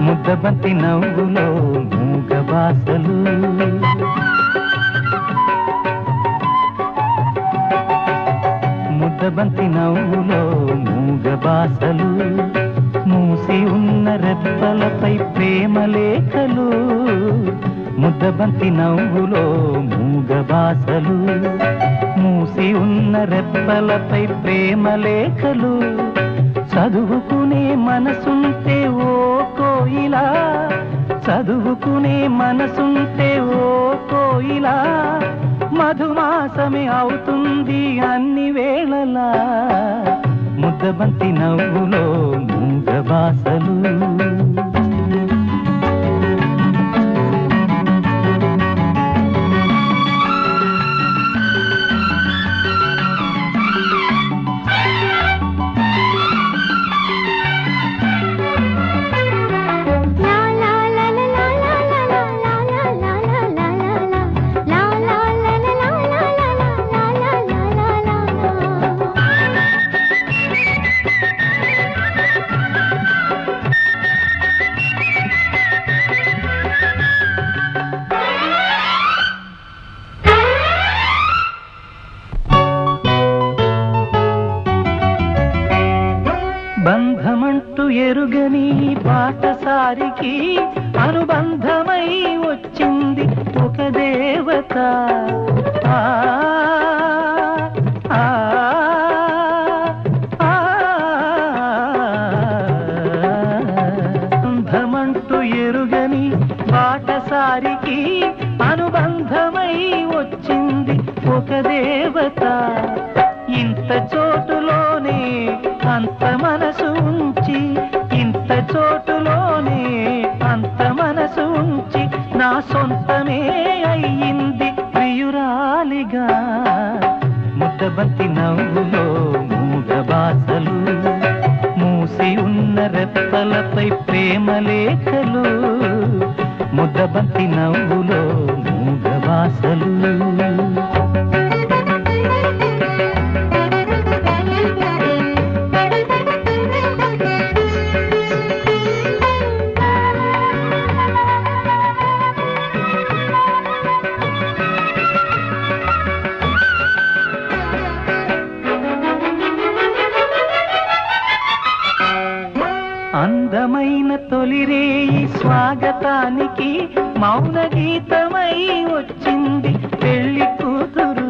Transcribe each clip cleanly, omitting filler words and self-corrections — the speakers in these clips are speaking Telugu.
ముద్దబంతి నవ్వులో మూగ బాసలు ముద్దబంతి నవ్వులో మూగ బాసలు మూసి ఉన్న రెప్పలపై ప్రేమ లేఖలు ముద్దబంతి నవ్వులో మూగ బాసలు మూసి ఉన్న రెప్పలపై ప్రేమ లేఖలు చదువుకునే మనసుంటే ఓ కోయిలా చదువుకునే మనసుంటే ఓ కోయిలా మధుమాసమే అవుతుంది అన్ని వేళలా ముద్దబంతి నవ్వులో మూగ బాసలు బంధమంటూ ఎరుగని బాటసారికి అనుబంధమై వచ్చింది ఒక దేవత బంధమంటూ ఎరుగని బాటసారికి అనుబంధమై వచ్చింది ఒక దేవత ఇంత చోటులోనే అంత మనసు ఉంచి ఇంత చోటులోనే అంత మనసు ఉంచి నా సొంతమే అయ్యింది ప్రియురాలిగా ముద్దబంతి నవ్వులో మూగ బాసలు మూసి ఉన్న రెప్పలపై ప్రేమ లేఖలు ముద్దబంతి నవ్వులో మూగ బాసలు అందమైన తొలిరేయి స్వాగతానికి మౌన గీతమై వచ్చింది పెళ్లి కూతురు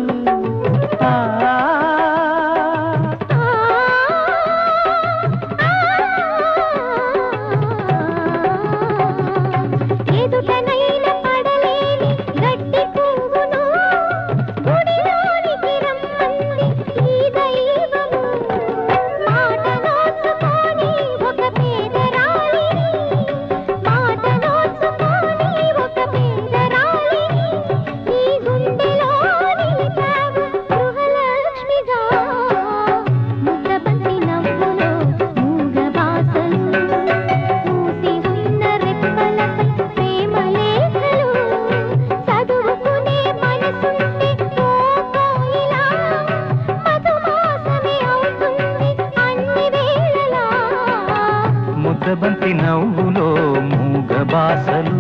ముద్దబంతి నవ్వులో మూగ బాసలు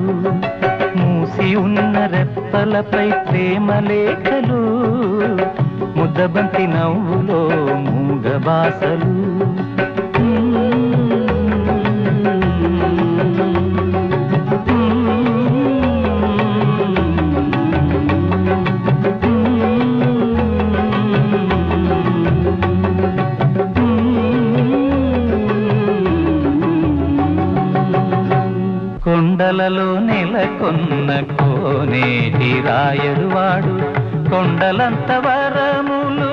మూసి ఉన్న రెప్పలపై ప్రేమ లేఖలు ముద్దబంతి నవ్వులో మూగ బాసలు కొండలలో నెలకొన్న కోనేటి రాయడు వాడు కొండలంత వరములు